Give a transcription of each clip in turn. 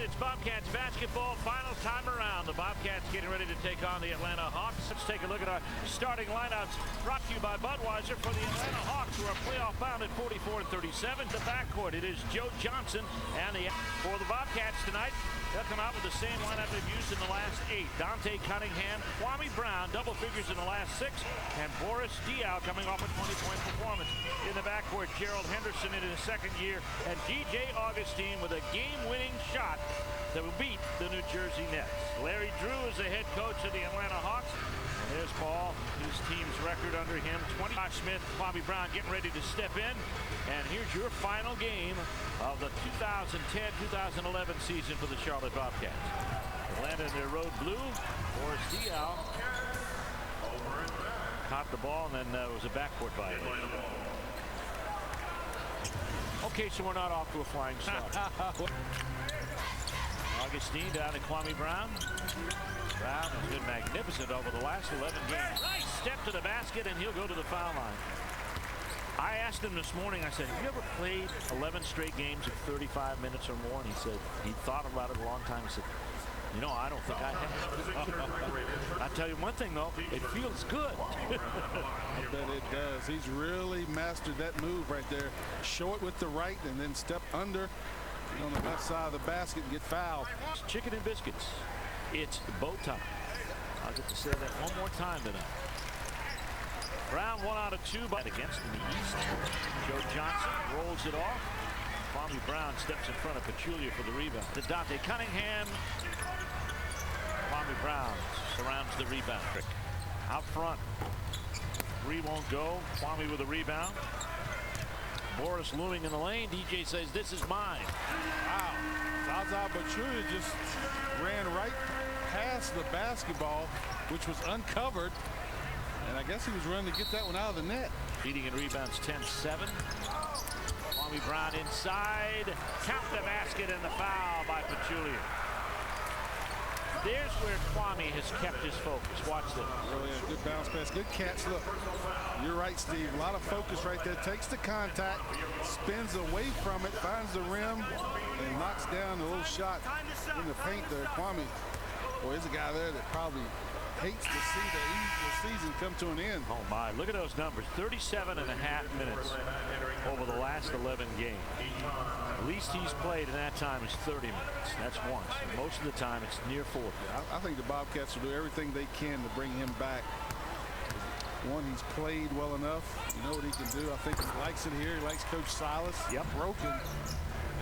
It's Bobcats basketball final time around. The Bobcats getting ready to take on the Atlanta Hawks. Let's take a look at our starting lineups brought to you by Budweiser for the Atlanta Hawks, who are playoff bound at 44-37. The backcourt, it is Joe Johnson and for the Bobcats tonight. They'll come out with the same lineup they've used in the last 8. Dante Cunningham, Kwame Brown, double figures in the last 6, and Boris Diaw coming off a 20-point performance. In the backcourt, Gerald Henderson in his second year, and DJ Augustine with a game-winning shot that will beat the New Jersey Nets. Larry Drew is the head coach of the Atlanta Hawks. And there's Paul, his team's record under him, 20. Smith, Kwame Brown getting ready to step in. And here's your final game of the 2010-2011 season for the Charlotte Bobcats. Atlanta in their road blue. Boris Diaw caught the ball, and then it was a backcourt violation. Okay, so we're not off to a flying start. Augustine down to Kwame Brown. Brown has been magnificent over the last 11 games. Nice step to the basket, and he'll go to the foul line. I asked him this morning, I said, have you ever played 11 straight games of 35 minutes or more? And he said he thought about it a long time. He said, you know, I don't think I have. I tell you one thing, though, it feels good. I bet it does. He's really mastered that move right there. Show it with the right and then step under on the left side of the basket and get fouled. It's chicken and biscuits. It's bow tie. I'll get to say that one more time tonight. Brown 1 out of 2, but against in the East. Joe Johnson rolls it off. Kwame Brown steps in front of Pachulia for the rebound. To Dante Cunningham. Kwame Brown surrounds the rebound. Out front. 3 won't go. Kwame with a rebound. Boris looming in the lane. DJ says, this is mine. Wow. Zaza Pachulia just ran right past the basketball, which was uncovered. And I guess he was running to get that one out of the net. Leading in rebounds 10-7. Kwame Brown inside. Count the basket and the foul by Pachulia. There's where Kwame has kept his focus. Watch this. Really a good bounce pass. Good catch. Look, you're right, Steve. A lot of focus right there. Takes the contact, spins away from it, finds the rim, and knocks down a little shot in the paint there. Kwame, boy, there's a guy there that probably hates to see the season come to an end. Oh my, look at those numbers. 37.5 minutes over the last 11 games. The least he's played in that time is 30 minutes. That's once. And most of the time it's near 40. I think the Bobcats will do everything they can to bring him back. One, he's played well enough. You know what he can do. I think he likes it here. He likes Coach Silas. Yep. Broken.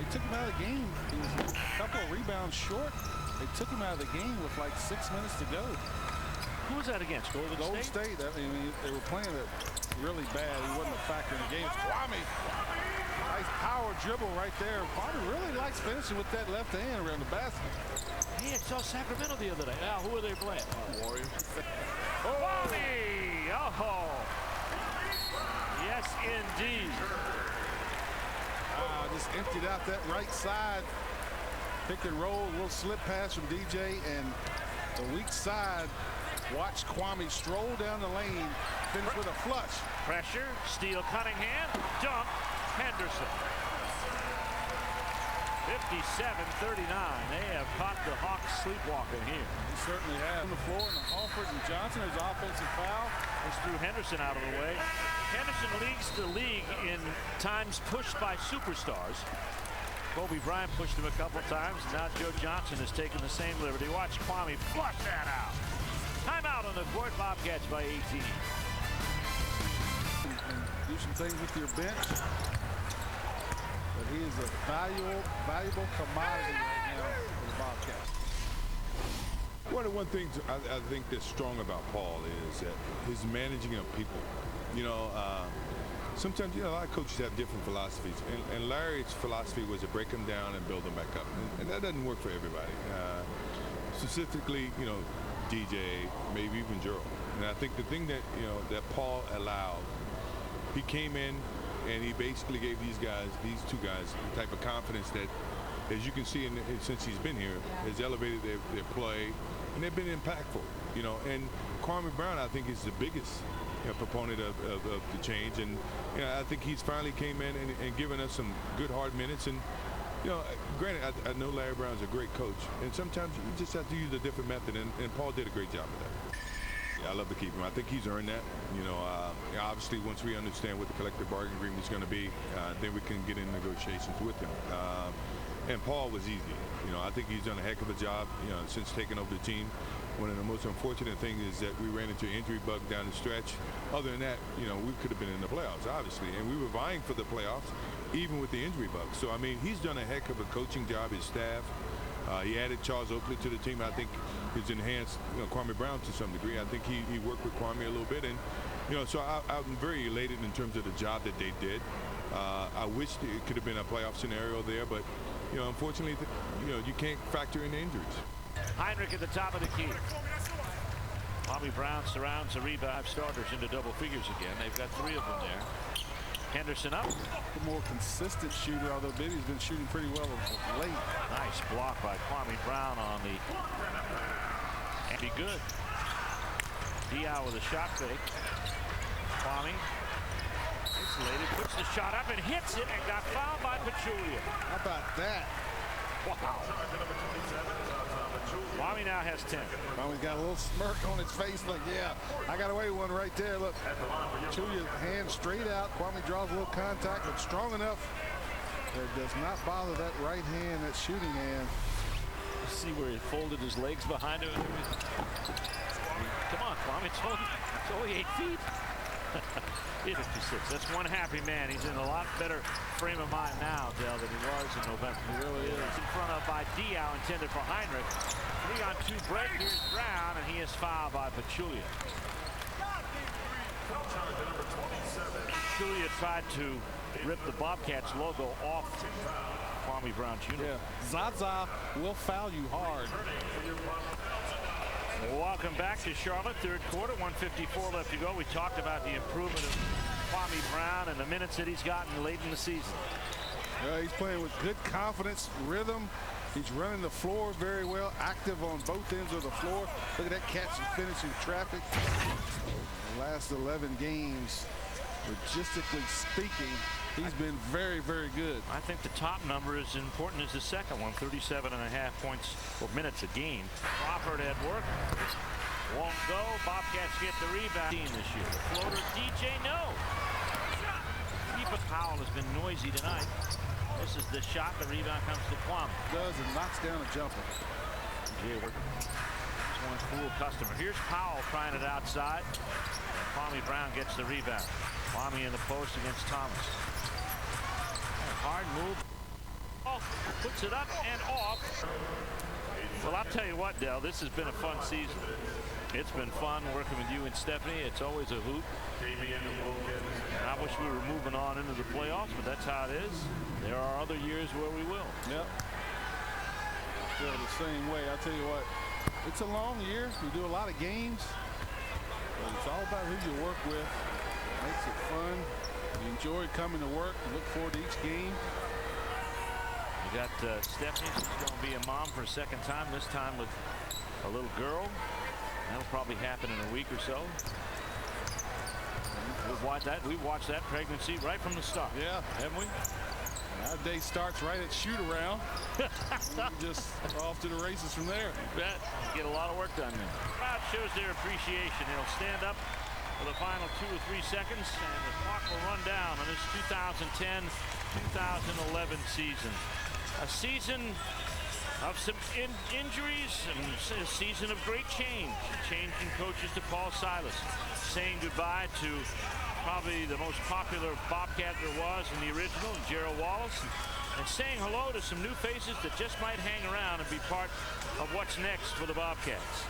They took him out of the game. He was a couple of rebounds short. They took him out of the game with like 6 minutes to go. Who was that against? Golden State? I mean, they were playing it really bad. He wasn't a factor in the game. Kwame. Nice power dribble right there. Kwame really likes finishing with that left hand around the basket. Hey, I saw Sacramento the other day. Now, who are they playing? Warriors. Kwame! Oh! Yes, indeed. Just emptied out that right side. Pick and roll, a little slip pass from DJ, and the weak side. Watch Kwame stroll down the lane, finish with a flush. Pressure, steal Cunningham, dunk Henderson. 57-39. They have caught the Hawks sleepwalking here. They certainly have. On the floor, and Alford and Johnson, there's offensive foul. Let's threw Henderson out of the way. Henderson leads the league in times pushed by superstars. Kobe Bryant pushed him a couple times. Now Joe Johnson has taken the same liberty. Watch Kwame flush that out. Timeout on the court. Bobcats by 18. And do some things with your bench. But he is a valuable commodity right now for the Bobcats. One of the things I think that's strong about Paul is that his managing of people. You know, sometimes, you know, a lot of coaches have different philosophies. And Larry's philosophy was to break them down and build them back up. And that doesn't work for everybody. Specifically, you know, DJ, maybe even Gerald. And I think the thing that, you know, that Paul allowed, he came in and he basically gave these two guys, the type of confidence that, as you can see since he's been here, has elevated their play, and they've been impactful, you know. And Kwame Brown, I think, is the biggest proponent of the change, and you know, I think he's finally came in and given us some good hard minutes, and You know, granted, I know Larry Brown's a great coach, and sometimes you just have to use a different method, and Paul did a great job of that. Yeah, I love to keep him. I think he's earned that. You know, obviously, once we understand what the collective bargaining agreement is going to be, then we can get in negotiations with him. And Paul was easy. You know, I think he's done a heck of a job, you know, since taking over the team. One of the most unfortunate things is that we ran into an injury bug down the stretch. Other than that, you know, we could have been in the playoffs, obviously, and we were vying for the playoffs, even with the injury bug. So, I mean, he's done a heck of a coaching job, his staff. He added Charles Oakley to the team. I think he's enhanced, you know, Kwame Brown to some degree. I think he worked with Kwame a little bit, and you know, so I'm very elated in terms of the job that they did. I wish it could have been a playoff scenario there, but you know, unfortunately, you know, you can't factor in the injuries. Heinrich at the top of the key. Kwame Brown surrounds the rebound starters into double figures again. They've got 3 of them there. Henderson up. The more consistent shooter, although Bibby's been shooting pretty well of late. Nice block by Kwame Brown on the. And be good. Diao with a shot fake. Kwame isolated, puts the shot up and hits it, and got fouled by Pachulia. How about that? Wow. Kwame now has 10. Kwame's got a little smirk on his face, like, yeah, I got away with one right there. Look, Pachulia's hand straight out. Kwame draws a little contact, but strong enough that it does not bother that right hand, that shooting hand. See where he folded his legs behind him. Come on, Kwame, it's only 8 feet. 56. That's one happy man. He's in a lot better frame of mind now, Dale, than he was in November. He really is. In front of by Diao, intended for Heinrich. 3-on-2 break. Here's Brown, and he is fouled by Pachulia. Pachulia tried to rip the Bobcats logo off Kwame Brown's uniform. Yeah, Zaza will foul you hard. Welcome back to Charlotte. Third quarter, 1:54 left to go. We talked about the improvement of Kwame Brown and the minutes that he's gotten late in the season. He's playing with good confidence, rhythm. He's running the floor very well, active on both ends of the floor. Look at that catch and finish in traffic. The last 11 games, logistically speaking, he's been very, very good. I think the top number is important as the second one, 37.5 points or minutes a game. Crawford at work. Won't go. Bobcats get the rebound this year. The floater, DJ, no. Keeper Powell has been noisy tonight. This is the shot. The rebound comes to Kwame. Does and knocks down a jumper. Yeah, it's one cool customer. Here's Powell trying it outside. And Kwame Brown gets the rebound. Kwame in the post against Thomas. Hard move. Oh, puts it up and off. Well, I'll tell you what, Dell, this has been a fun season. It's been fun working with you and Stephanie. It's always a hoot. I wish we were moving on into the playoffs, but that's how it is. There are other years where we will. Yep. I feel the same way. I'll tell you what, it's a long year. We do a lot of games, but it's all about who you work with. It makes it fun. You enjoy coming to work. You look forward to each game. You got Stephanie. She's going to be a mom for a second time, this time with a little girl. That'll probably happen in a week or so. We've watched that pregnancy right from the start. Yeah, haven't we? Our day starts right at shoot around. Just off to the races from there. You bet. Get a lot of work done there. Crowd shows their appreciation. They'll stand up for the final 2 or 3 seconds, and the clock will run down on this 2010-2011 season. A season of some injuries and a season of great change. Changing coaches to Paul Silas, saying goodbye to probably the most popular Bobcat there was in the original, Gerald Wallace, and saying hello to some new faces that just might hang around and be part of what's next for the Bobcats.